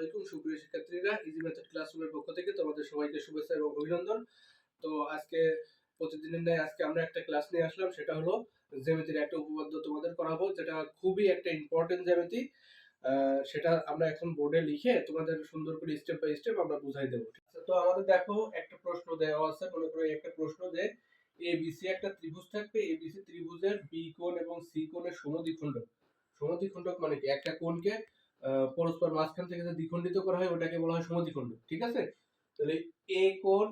আলাইকুম সুপ্রিয় শিক্ষার্থীরা, ইজি মেথড ক্লাসরুমের পক্ষ থেকে তোমাদের সবাইকে শুভেচ্ছা এবং অভিনন্দন। তো আজকে প্রতিদিনের ন্যায় আজকে আমরা একটা ক্লাস নিয়ে আসলাম, সেটা হলো জ্যামিতির একটা উপপাদ্য তোমাদের করাবো, যেটা খুবই একটা ইম্পর্টেন্ট জ্যামিতি। সেটা আমরা এখন বোর্ডে লিখে তোমাদের সুন্দর করে স্টেপ বাই স্টেপ আমরা বুঝাই দেবো। তো আমাদের দেখো একটা প্রশ্ন দেওয়া আছে, মনে করো একটা প্রশ্ন যে এবিসি একটা ত্রিভুজ থাকবে, এবিসি ত্রিভুজের বি কোণ এবং সি কোণের সমদ্বিখণ্ডক। সমদ্বিখণ্ডক মানে কি? একটা কোণকে পরস্পর মাঝখান থেকে যে দ্বিখণ্ডিত করা হয় ওটাকে বলা হয় সমদ্বিখণ্ডক, ঠিক আছে? তাহলে এ কোণ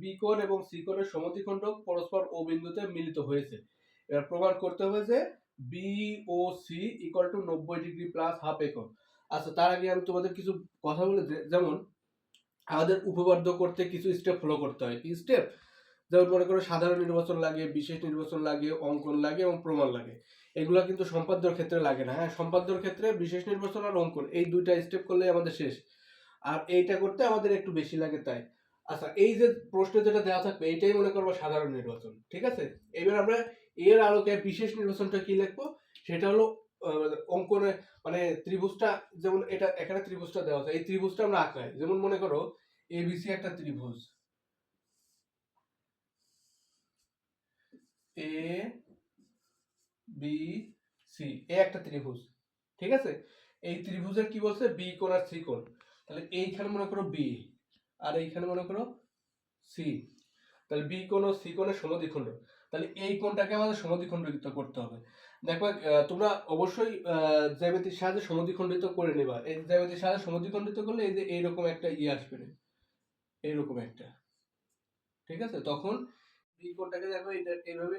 বি কোণ এবং সি কোণের সমদ্বিখণ্ডক পরস্পর ও বিন্দুতে মিলিত হয়েছে। এবার প্রমাণ করতে হবে যে B O C equal to 90 degree plus half A কোণ। আচ্ছা, তার আগে আমি তোমাদের কিছু কথা বলে, যেমন আমাদের উপপাদ্য করতে কিছু স্টেপ ফলো করতে হয়। কি স্টেপ? যেমন মনে করো সাধারণ নির্বাচন লাগে, বিশেষ নির্বাচন লাগে, অঙ্কন লাগে এবং প্রমাণ লাগে। এগুলো কিন্তু সম্পাদ্যর ক্ষেত্রে লাগে না। হ্যাঁ, সম্পাদ্যর ক্ষেত্রে বিশেষ নির্বাচন আর অঙ্কন এই দুইটা স্টেপ করলেই আমাদের শেষ। আর এইটা করতে আমাদের একটু বেশি লাগে তাই। আচ্ছা, এই যে প্রশ্নে যেটা দেওয়া থাকবে এইটাই মনে করবো সাধারণ নির্বাচন, ঠিক আছে? এবার আমরা এর আলোকে বিশেষ নির্বাচনটা কি লিখবো, সেটা হলো অঙ্কনে মানে ত্রিভুজটা, যেমন এটা এখানে ত্রিভুজটা দেওয়া আছে, এই ত্রিভুজটা আমরা আঁকাই। যেমন মনে করো এবিসি একটা ত্রিভুজ, এ বি সি এ একটা ত্রিভুজ, ঠিক আছে? এই ত্রিভুজের কি বলছে? বি কোণ আর সি কোণ। তাহলে এইখানে মনে করো বি আর এইখানে মনে করো সি। তাহলে বি কোণ ও সি কোণের সমদ্বিখণ্ড। তাহলে এই কোণটাকে আমাদের সমদ্বিখণ্ডিত করতে হবে। দেখো তোমরা অবশ্যই জ্যামিতির সাহায্যে সমদ্বিখণ্ডিত করে নেবা। এই জ্যামিতির সাহায্যে সমদ্বিখণ্ডিত করলে এই যে এইরকম একটা আসবে না, এইরকম একটা, ঠিক আছে? তখন বি কোণটাকে দেখো এইভাবে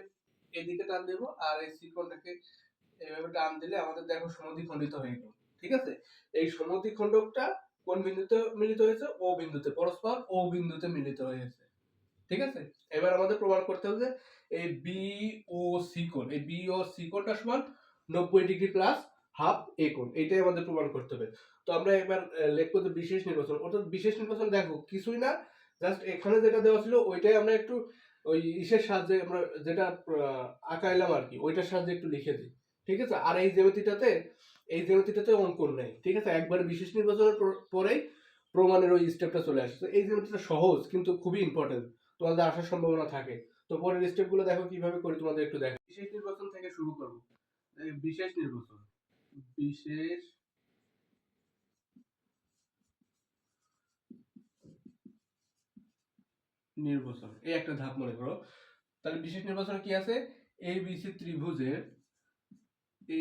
এদিকে টান দেবো আর এই সি কোণটাকে এইভাবে টান দিলে আমাদের দেখো সমদ্বিখণ্ডিত হয়ে গেল, ঠিক আছে? এই সমদ্বিখণ্ডকটা কোন বিন্দুতে মিলিত হয়েছে? ও বিন্দুতে, পরস্পর ও বিন্দুতে মিলিত হয়েছে, ঠিক আছে? এবার আমাদের প্রমাণ করতে হবে যে এই বি ও সি কোণ, এই বি ও সি কোণটা সমান 90 ডিগ্রি প্লাস হাফ এ কোণ। এইটাই আমাদের প্রমাণ করতে হবে। তো আমরা এবার লিখবো যে বিশেষ নির্বাচন। অর্থাৎ বিশেষ নির্বাচন দেখো কিছুই না, জাস্ট এখানে যেটা দেওয়া ছিল ওইটাই আমরা একটু ওই ইসের সাহায্যে আমরা যেটা আঁকাইলাম আর কি, ওইটার সাহায্যে একটু লিখে দিই, ঠিক আছে? আর এই জ্যামিতিটাতে অঙ্কন নেই, ঠিক আছে? একবার বিশেষ নির্বাচনের পরেই প্রমাণের ওই স্টেপটা চলে আসছে। এই জ্যামিতিটা সহজ কিন্তু খুবই ইম্পর্টেন্ট, তোমাদের আসার সম্ভাবনা থাকে। তো পরের স্টেপগুলো দেখো কিভাবে করি, তোমাদের একটু দেখো। বিশেষ নির্বাচন থেকে শুরু করব। বিশেষ নির্বাচন, বিশেষ নির্বাচন এই একটা ধাপ মনে করো। তাহলে বিশেষ নির্বাচন কি আছে? এ বি সি ত্রিভুজের,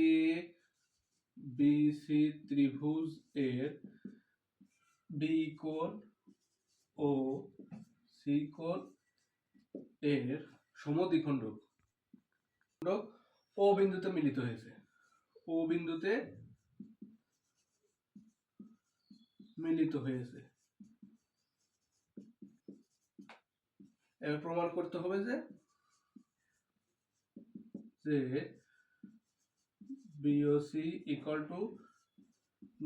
এ বি সি ত্রিভুজ এর বি কোণ ও সি কোণ এর সমদ্বিখণ্ডক ও বিন্দুতে মিলিত হয়েছে, ও বিন্দুতে মিলিত হয়েছে। এবার প্রমাণ করতে হবে যে BOC equal to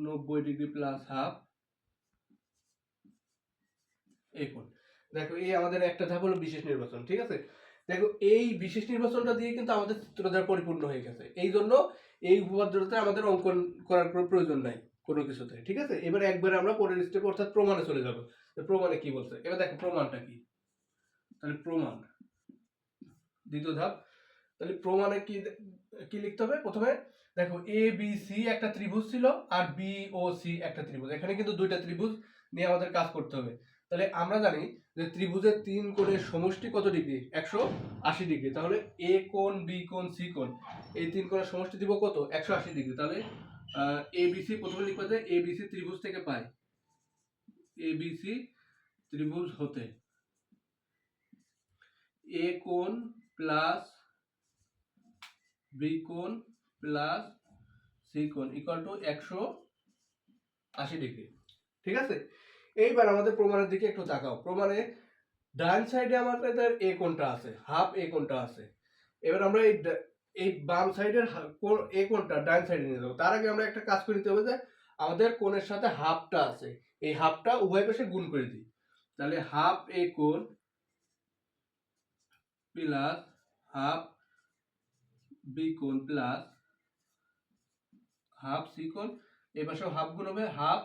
90 degree plus half A কোণ। দেখো এই আমাদের একটা ধাপ হলো বিশেষ নির্বাচন, ঠিক আছে? দেখো এই বিশেষ নির্বাচনটা দিয়ে কিন্তু আমাদের চিত্রটা পরিপূর্ণ হয়ে গেছে। এই জন্য এই উপপাদ্যটাতে আমাদের অঙ্কন করার কোনো প্রয়োজন নাই কোনো কিছুতে, ঠিক আছে? এবার একবার আমরা পরের স্টেপ অর্থাৎ প্রমাণে চলে যাব। প্রমাণে কি বলছে এবার দেখো, প্রমাণটা কি? তাহলে প্রমাণ দ্বিতীয় ধাপ। তাহলে প্রমাণে কি কি লিখতে হবে? প্রথমে দেখো এ বি সি একটা ত্রিভুজ ছিল আর বি ও সি একটা ত্রিভুজ। এখানে কিন্তু দুইটা ত্রিভুজ নিয়ে আমাদের কাজ করতে হবে। তাহলে আমরা জানি যে ত্রিভুজের তিন কোণের সমষ্টি কত ডিগ্রি? 180 ডিগ্রি। তাহলে এ কোণ, বি কোণ, সি কোণ এই তিন কোণের সমষ্টি দিব কত? 180 ডিগ্রি। তাহলে এ বি সি প্রথমে লিখবে যে এ বি সি ত্রিভুজ থেকে পাই, এ বি সি ত্রিভুজ হতে এ কোণ প্লাস বি কোণ প্লাস সি কোণ ইকুয়াল টু 180 ডিগ্রি, ঠিক আছে? এইবার আমাদের প্রমাণের দিকে একটু তাকাও। প্রমাণে ডান সাইডে আমাদের এ কোণটা আছে, হাফ এ কোণটা আছে। এবার আমরা এই বাম সাইডের এ কোণটা ডান সাইডে নিয়ে যাবো। তার আগে আমরা একটা কাজ করে নিতে হবে যে আমাদের কোণের সাথে হাফটা আছে, এই হাফটা উভয় পাশে গুণ করে দিই। তাহলে হাফ এ কোণ প্লাস হাফ বি কোণ প্লাস হাফ সি কোণ, এই পাশেও হাফ গুণ হবে, হাফ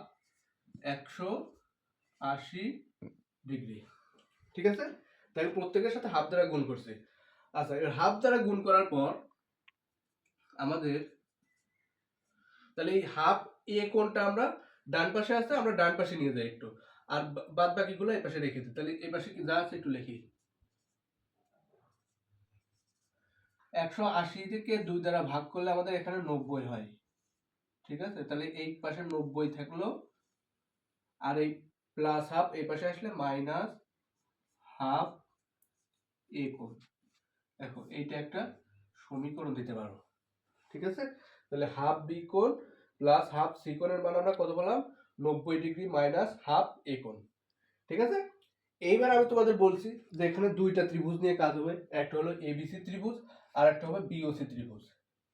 180 ডিগ্রি। ঠিক আছে, তাই প্রত্যেকের সাথে হাফ দ্বারা গুণ করছি। আচ্ছা, এর হাফ দ্বারা গুণ করার পর আমাদের তাহলে এই হাফ এ কোণটা আমরা ডান পাশে আছে, আমরা ডান পাশে নিয়ে যাই একটু, আর বাদ বাকিগুলো এই পাশে রেখে দিই। তাহলে এই পাশে কি যা আছে একটু লিখি। 180 থেকে 2 দ্বারা ভাগ করলে আমাদের এখানে 90 হয়। ঠিক আছে, তাহলে এই পাশে 90 থাকলো, আর এই প্লাস হাফ এই পাশে আসলে মাইনাস হাফ এ কোণ। দেখো এইটা একটা সমীকরণ দিতে পারো। ঠিক আছে, তাহলে হাফ বি কোণ প্লাস হাফ সি কোণের মান আমরা কত পেলাম? 90 ডিগ্রি মাইনাস হাফ এ কোণ। ঠিক আছে, এইবার আমি তোমাদের বলছি যে এখানে দুইটা ত্রিভুজ নিয়ে কাজ হবে, একটা হলো এবিসি ত্রিভুজ আর একটা হবে বিওসি ত্রিভুজ।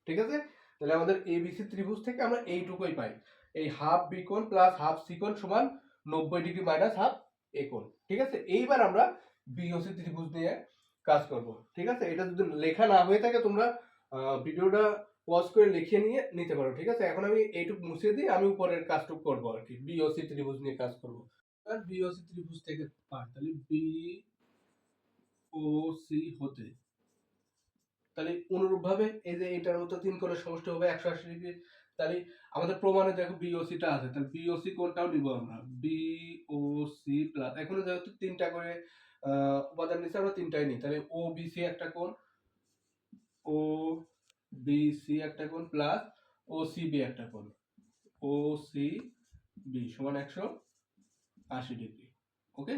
ঠিক আছে, তাহলে আমাদের এবিসি ত্রিভুজ থেকে আমরা এইটুকুই পাই, এই হাফ বি কোণ প্লাস হাফ সি কোণ সমান 90 ডিগ্রি মাইনাস হাফ এ কোণ। ঠিক আছে, এইবার আমরা বিওসি ত্রিভুজ নিয়ে কাজ করব। ঠিক আছে, এটা যদি লেখা না হয়ে থাকে তোমরা ভিডিওটা পজ করে লিখে নিয়ে নিতে পারো। ঠিক আছে, এখন আমি এইটুকু মুছে দিয়ে আমি উপরের কাজটুকু করবো আর কি, বিওসি ত্রিভুজ নিয়ে কাজ করব। আর বিওসি ত্রিভুজ থেকে পাই, তাহলে বি ও সি হতে, তাহলে অনুরূপ ভাবে এই যে এটার মতো তিন কোণের সমষ্টি হবে 180 ডিগ্রি। তাহলে আমাদের প্রমাণে দেখো বিওসি টা আছে, তাহলে বিওসি কোণটাও নিব আমরা, বিওসি প্লাস, এখন যেহেতু তিনটা করে উপাদান নিচ্ছে আমরা তিনটাই নিই, তাহলে ও বিসি একটা কোণ, ও বিসি একটা কোণ প্লাস ও সিবি একটা কোণ, ও সি বি সমান 180 ডিগ্রি। ওকে,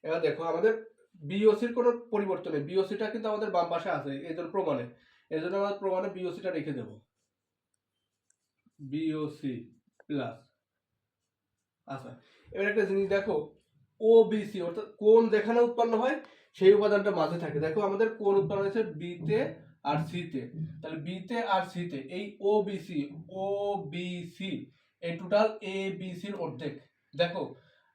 এবার দেখো আমাদের বিওসির কোনো পরিবর্তন নেই, বিওসিটা কিন্তু আমাদের বাম পাশে আছে এজন্য প্রমাণে, এজন্য আমরা প্রমাণে বিওসিটা রেখে দেব, বিওসি প্লাস। আচ্ছা, এবার একটা জিনিস দেখো, ও বিসি অর্থাৎ কোণ যেখানে উৎপন্ন হয় সেই উপাদানটা মাঝে থাকে। দেখো আমাদের কোণ উৎপন্ন হয়েছে বি তে আর সি তে, তাহলে বি তে আর সি তে এই ও বিসি এই টোটাল এ বি সির অর্ধেক। দেখো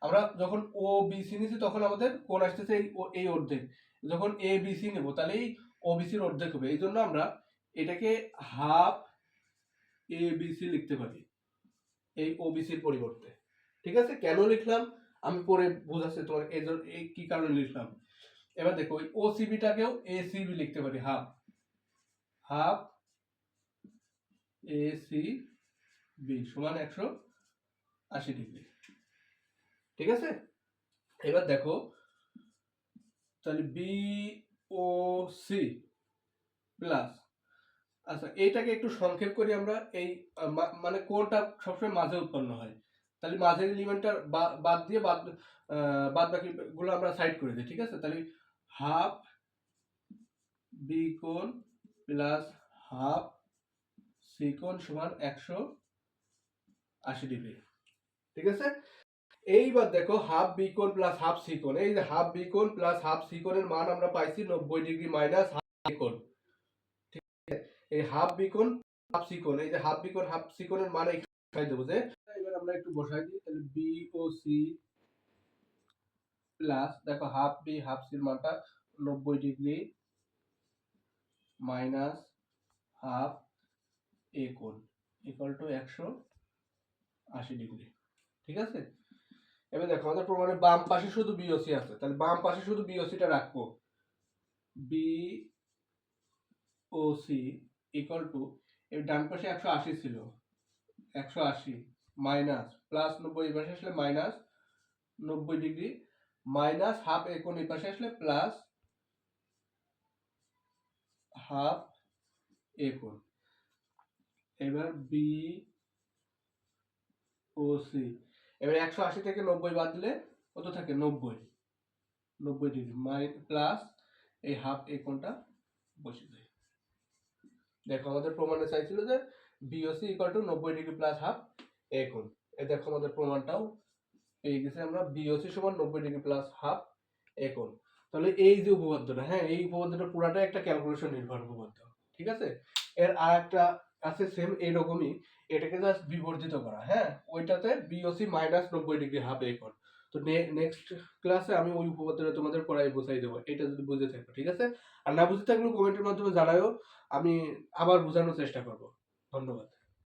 আমরা যখন ও বিসি নিছি তখন আমাদের কোণ আসতেছে এই অর্ধেক, যখন এ বিসি নেব তাহলে এই ও বিসির অর্ধেক হবে, এই জন্য আমরা এটাকে হাফ এ বিসি লিখতে পারি এই ও বিসির পরিবর্তে। ঠিক আছে, কেন লিখলাম আমি পরে বোঝাচ্ছি তোমার এই কি কারণে লিখলাম। এবার দেখো ওই ওসিবিটাকেও এসিবি লিখতে পারি, হাফ হাফ এসিবি সমান 180 ডিগ্রি। ঠিক আছে, এবার দেখো তাহলে বি ও সি প্লাস, আচ্ছা এইটাকে একটু সংক্ষেপ করি আমরা, এই মানে কোণটা সবসময় মাঝে উৎপন্ন হয়, তাহলে মাঝের এলিমেন্টটা বাদ দিয়ে বাদ বাকি গুলো আমরা সাইড করে দিই। ঠিক আছে, তাহলে হাফ বি কোণ প্লাস হাফ সি কোণ সমান 180 ডিগ্রি। ঠিক আছে, এইবার দেখো হাফ বি কোণ প্লাস হাফ সি কোণ, এই যে হাফ বি কোণ প্লাস হাফ সি কোণের মান আমরা পাইছি 90 ডিগ্রি মাইনাস হাফ বি কোণ। ঠিক আছে, এই হাফ বি কোণ হাফ সি কোণ, এই যে হাফ বি কোণ হাফ সি কোণের মান এখানে বসাই দেবো, যে এবার আমরা একটু বসাই দিই, তাহলে বি ও সি প্লাস, দেখো হাফ বি হাফ সির মানটা 90 ডিগ্রি মাইনাস হাফ এ কোণ ইকুয়াল টু 180 ডিগ্রি। ঠিক আছে, এবার দেখো আমাদের প্রমাণে বাম পাশে শুধু বিওসি আছে, তাহলে বাম পাশে শুধু বিওসিটা রাখবো, B O C equal to, এর ডান পাশে 180 ছিল, 180 মাইনাস প্লাস 90 এই পাশে আসলে minus 90 degree minus half A কোণ এই পাশে আসলে প্লাস হাফ এ কোণ। এবার বি ও সি, এবার 180 থেকে 90 বাদ দিলে কত থাকে? 90 ডিগ্রি প্লাস এই হাফ এ কোণটা বসে যায়। দেখো আমাদের প্রমাণে চাইছিল যে BOC equal to 90 degree plus half A কোণ, এই দেখো আমাদের প্রমাণটাও পেয়ে গেছে আমরা, বিওসি সমান 90 ডিগ্রি প্লাস হাফ এ কোণ। তাহলে এই যে উপপাদ্যটা, হ্যাঁ এই উপপাদ্যটা পুরাটাই একটা ক্যালকুলেশন নির্ভর উপপাদ্য। ঠিক আছে, এর আর একটা আছে সেম এইরকমই, এটাকে জাস্ট বিবর্ধিত করা, হ্যাঁ ওইটাতে BOC minus 90 degree half A কোণ। তো নেক্সট ক্লাসে আমি ওই উপপাদ্যটা তোমাদের পড়াই বোঝাই দেবো, এটা যদি বুঝে থাকো। ঠিক আছে, আর না বুঝে থাকলেও কমেন্টের মাধ্যমে জানাও, আমি আবার বোঝানোর চেষ্টা করব। ধন্যবাদ।